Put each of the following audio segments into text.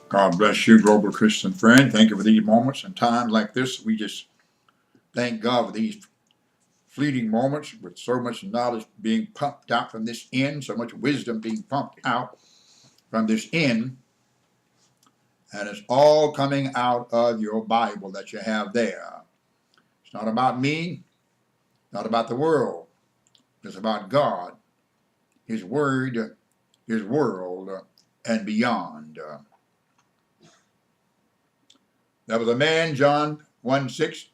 God bless you, global Christian friend. Thank you for these moments and times like this. We just thank God for these fleeting moments with so much knowledge being pumped out from this end, so much wisdom being pumped out from this end. And it's all coming out of your Bible that you have there. It's not about me, not about the world. It's about God, His Word, His world, and beyond. There was a man, John 1:6,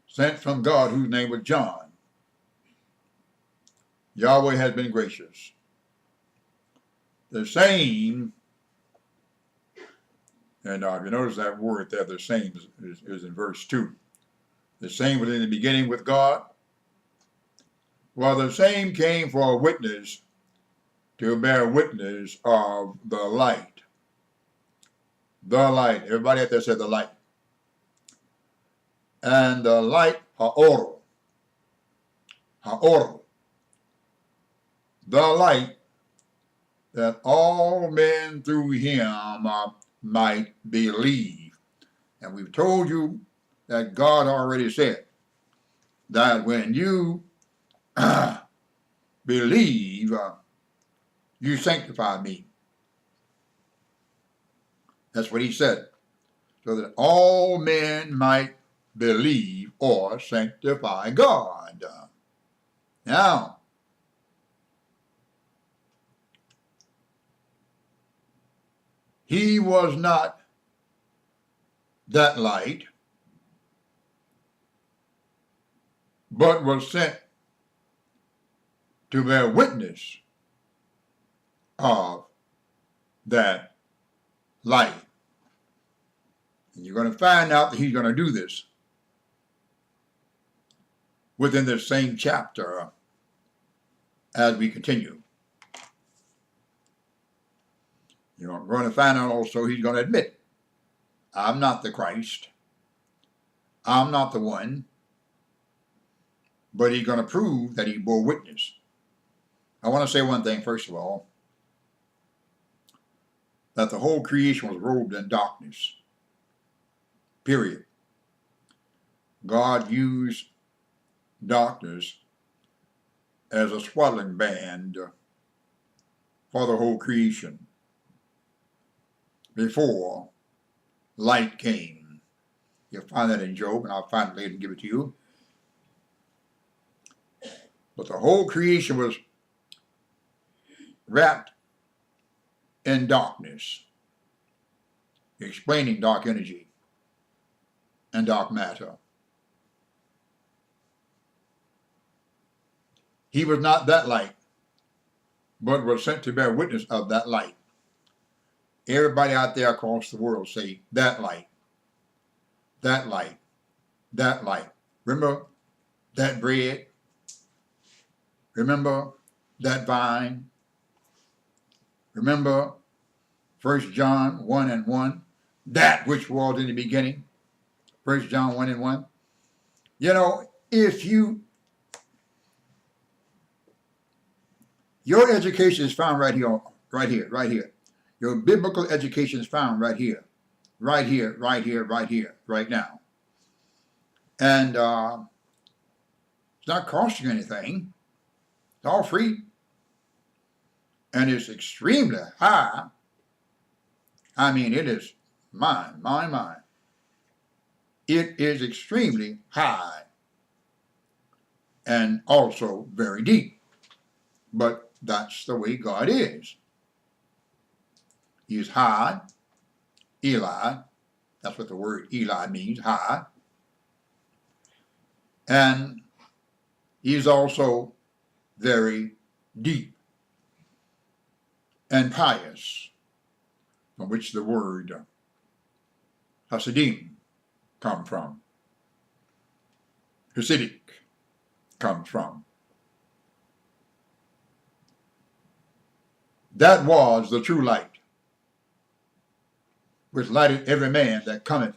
sent from God whose name was John. Yahweh has been gracious. The same, and if you notice that word there, the same is in verse 2. The same was in the beginning with God. Well, the same came for a witness to bear witness of the light. The light. Everybody out there said the light. And the light, ha'or. Ha'or. The light that all men through him might believe. And we've told you that God already said that when you believe, you sanctify me. That's what he said. So that all men might believe or sanctify God. Now, he was not that light, but was sent to bear witness of that light. And you're going to find out that he's going to do this within this same chapter as we continue. You're going to find out also he's going to admit, I'm not the Christ. I'm not the one. But he's going to prove that he bore witness. I want to say one thing, first of all, that the whole creation was robed in darkness. Period. God used darkness as a swaddling band for the whole creation before light came. You'll find that in Job, and I'll find it later and give it to you. But the whole creation was wrapped in darkness, explaining dark energy and dark matter. He was not that light, but was sent to bear witness of that light. Everybody out there across the world say, that light, that light, that light. Remember that bread? Remember that vine? Remember 1 John 1:1? That which was in the beginning. 1 John 1:1. You know, if your education is found right here, right here, right here. Your biblical education is found right here, right here, right here, right here, right now. And it's not costing you anything. It's all free. And it's extremely high. I mean, it is mine. It is extremely high and also very deep. But that's the way God is. He is high, Eli. That's what the word Eli means, high. And he is also very deep and pious, from which the word Hasidim come from. Hasidic comes from. That was the true light, which lighted every man that cometh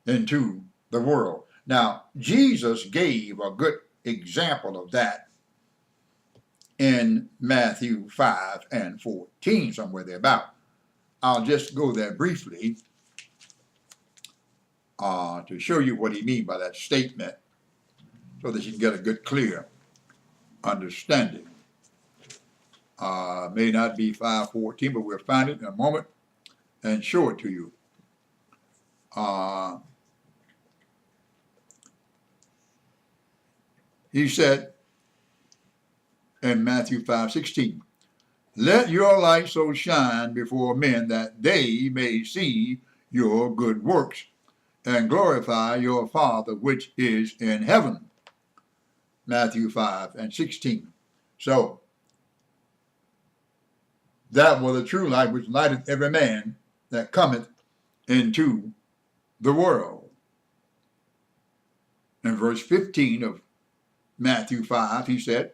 into the world. Now, Jesus gave a good example of that in Matthew 5:14, somewhere thereabout. I'll just go there briefly to show you what he means by that statement so that you can get a good, clear understanding. May not be 5:14, but we'll find it in a moment and show it to you. He said in Matthew 5:16, let your light so shine before men that they may see your good works and glorify your Father which is in heaven. Matthew 5:16. So, that was the true light which lighteth every man that cometh into the world. In verse 15 of Matthew 5, he said,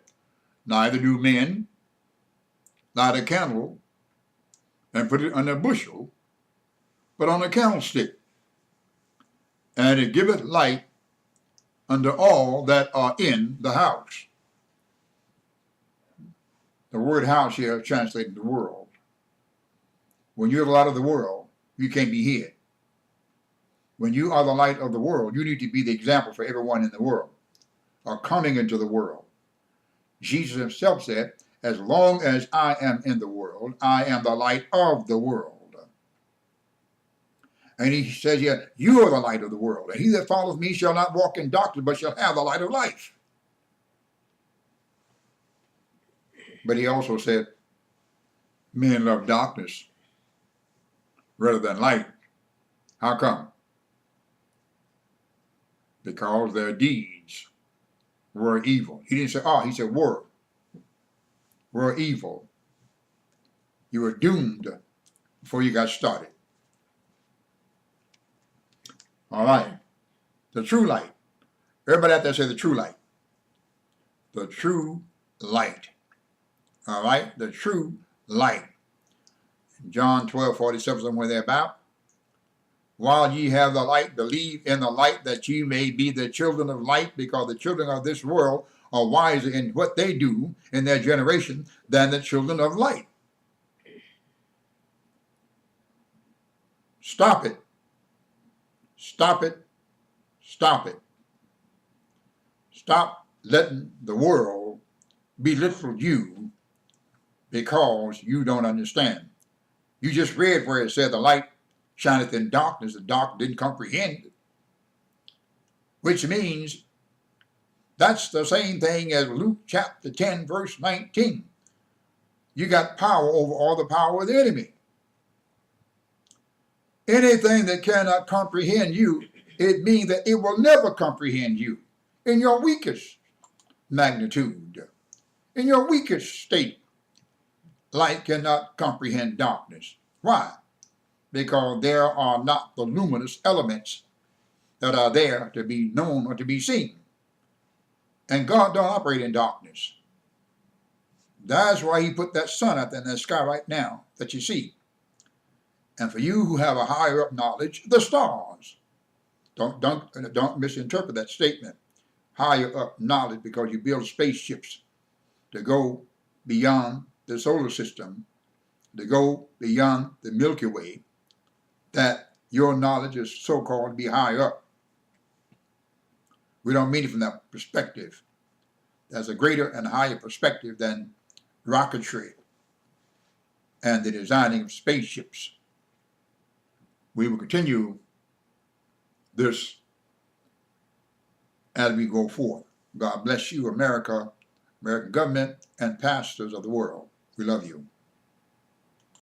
neither do men light a candle and put it under a bushel, but on a candlestick, and it giveth light unto all that are in the house. The word house here is translated the world. When you're the light of the world, you can't be hid. When you are the light of the world, you need to be the example for everyone in the world, or coming into the world. Jesus himself said, as long as I am in the world, I am the light of the world. And he says here, you are the light of the world. And he that follows me shall not walk in darkness, but shall have the light of life. But he also said, men love darkness rather than light. How come? Because their deeds were evil. He didn't say, he said were evil. You were doomed before you got started. All right. The true light. Everybody out there say the true light. The true light. All right. The true light. John 12:47, somewhere thereabout. While ye have the light, believe in the light that ye may be the children of light, because the children of this world are wiser in what they do in their generation than the children of light. Stop it. Stop it. Stop it. Stop letting the world belittle you because you don't understand. You just read where it said the light shineth in darkness, the dark didn't comprehend it. Which means that's the same thing as Luke chapter 10, verse 19. You got power over all the power of the enemy. Anything that cannot comprehend you, it means that it will never comprehend you in your weakest magnitude, in your weakest state. Light cannot comprehend darkness. Why? Because there are not the luminous elements that are there to be known or to be seen. And God don't operate in darkness. That's why he put that sun out there in the sky right now that you see. And for you who have a higher up knowledge, the stars. Don't misinterpret that statement. Higher up knowledge, because you build spaceships to go beyond the solar system, to go beyond the Milky Way, that your knowledge is so-called to be high up. We don't mean it from that perspective. There's a greater and higher perspective than rocketry and the designing of spaceships. We will continue this as we go forth. God bless you, America, American government, and pastors of the world. We love you.